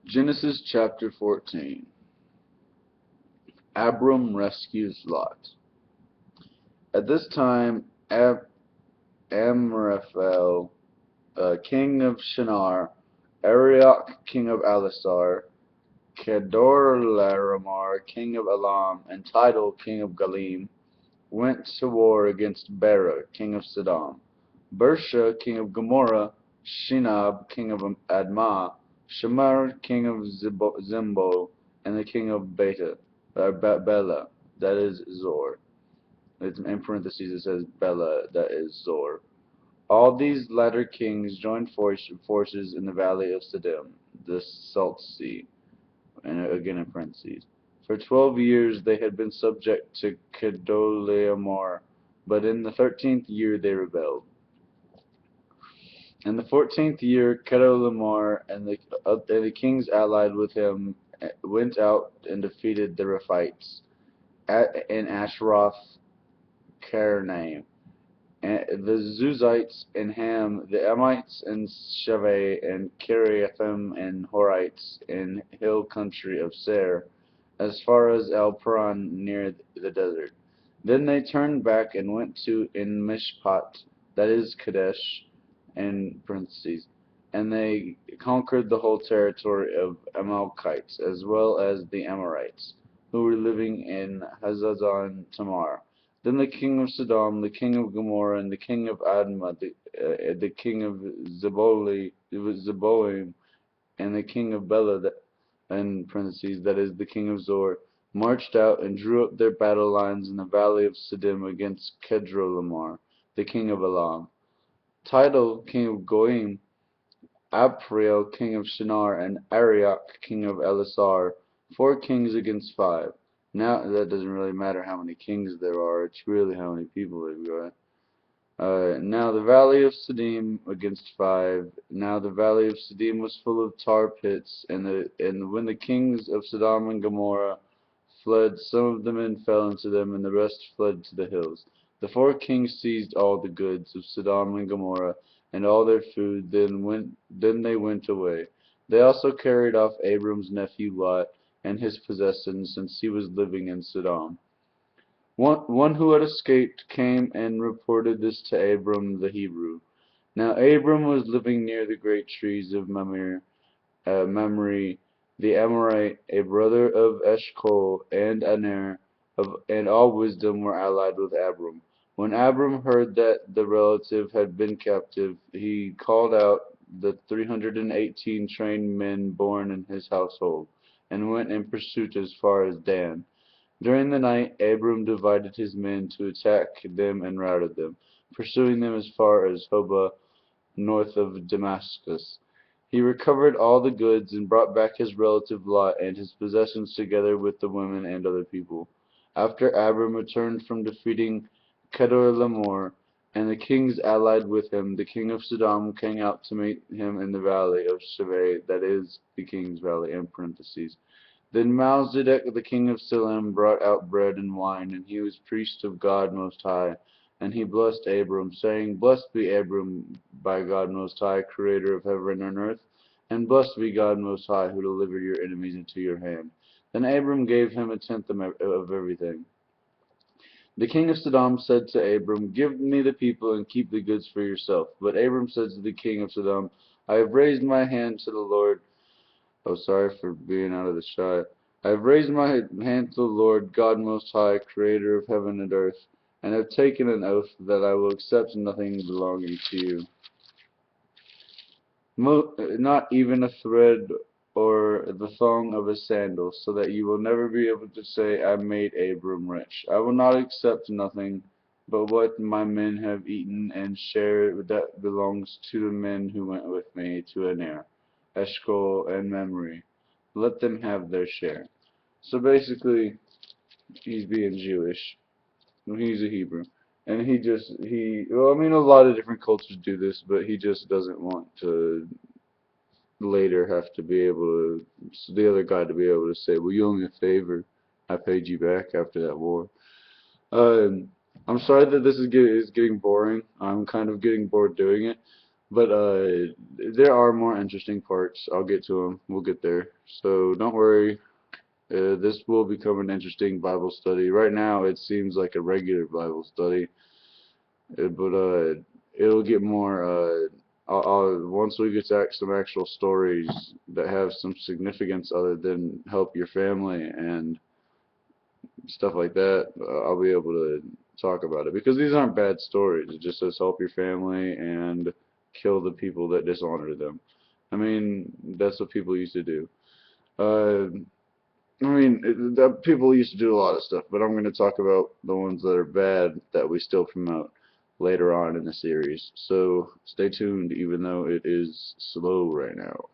Genesis chapter 14. Abram rescues Lot. At this time, Amraphel, king of Shinar, Arioch, king of Elasar, Kedorlaomer, king of Elam, and Tidal, king of Galim, went to war against Bera, king of Sodom, Bersha, king of Gomorrah, Shinab, king of Admah, Shamar, king of Zimbo, and the king of Bela, that is Zor. It's in parentheses it says Bela, that is Zor. All these latter kings joined forces in the valley of Siddim, the Salt Sea, and again in parentheses. For 12 years they had been subject to Kedorlaomer, but in the 13th year they rebelled. In the 14th year, Kedorlaomer and the kings allied with him went out and defeated the Rephites in Ashroth Karnaim, the Zuzites in Ham, the Emites in Shaveh, and Kiriathim and Horites in hill country of Seir, as far as El Paran near the desert. Then they turned back and went to En Mishpat, that is Kadesh, in parentheses, and they conquered the whole territory of Amalekites, as well as the Amorites, who were living in Hazazon Tamar. Then the king of Sodom, the king of Gomorrah, and the king of Admah, the king of Zeboim, and the king of Bela, in parentheses, that is the king of Zor, marched out and drew up their battle lines in the valley of Siddim against Kedorlaomer, the king of Elam. Tidal, king of Goim, Aphriel, king of Shinar, and Arioch, king of Elasar, 4 kings against 5. Now, that doesn't really matter how many kings there are, it's really how many people they've got. Now the valley of Siddim against 5. Now the valley of Siddim was full of tar pits, and when the kings of Sodom and Gomorrah fled, some of the men fell into them, and the rest fled to the hills. The 4 kings seized all the goods of Sodom and Gomorrah, and all their food, then they went away. They also carried off Abram's nephew Lot and his possessions, since he was living in Sodom. One who had escaped came and reported this to Abram the Hebrew. Now Abram was living near the great trees of Mamre the Amorite, a brother of Eshcol, and Aner, and all wisdom were allied with Abram. When Abram heard that the relative had been captive, he called out the 318 trained men born in his household, and went in pursuit as far as Dan. During the night Abram divided his men to attack them and routed them, pursuing them as far as Hobah, north of Damascus. He recovered all the goods and brought back his relative Lot and his possessions together with the women and other people. After Abram returned from defeating Kedorlaomer and the kings allied with him, the king of Sodom came out to meet him in the valley of Shaveh, that is, the king's valley, in parentheses. Then Melchizedek the king of Salem brought out bread and wine, and he was priest of God Most High. And he blessed Abram, saying, Blessed be Abram by God Most High, creator of heaven and earth, and blessed be God Most High, who delivered your enemies into your hand. Then Abram gave him a tenth of everything. The king of Sodom said to Abram, Give me the people and keep the goods for yourself. But Abram said to the king of Sodom, I have raised my hand to the Lord. Oh, sorry for being out of the shot. I have raised my hand to the Lord, God Most High, creator of heaven and earth, and have taken an oath that I will accept nothing belonging to you, not even a thread or the thong of a sandal, so that you will never be able to say, I made Abram rich. I will not accept nothing but what my men have eaten, and share that belongs to the men who went with me to Aner, Eshcol, and Mamre. Let them have their share. So basically, he's being Jewish. He's a Hebrew. And well, I mean, a lot of different cultures do this, but he just doesn't want to later have to be able to, so the other guy to be able to say, well, you owe me a favor. I paid you back after that war. Um, I'm sorry that this is getting boring. I'm kind of getting bored doing it. But there are more interesting parts. I'll get to them. We'll get there. So don't worry. This will become an interesting Bible study. Right now, it seems like a regular Bible study, but it'll get more. Once we get to some actual stories that have some significance other than help your family and stuff like that, I'll be able to talk about it because these aren't bad stories. It just says help your family and kill the people that dishonor them. I mean, that's what people used to do. Uh, people used to do a lot of stuff, but I'm going to talk about the ones that are bad that we still promote later on in the series. So stay tuned, even though it is slow right now.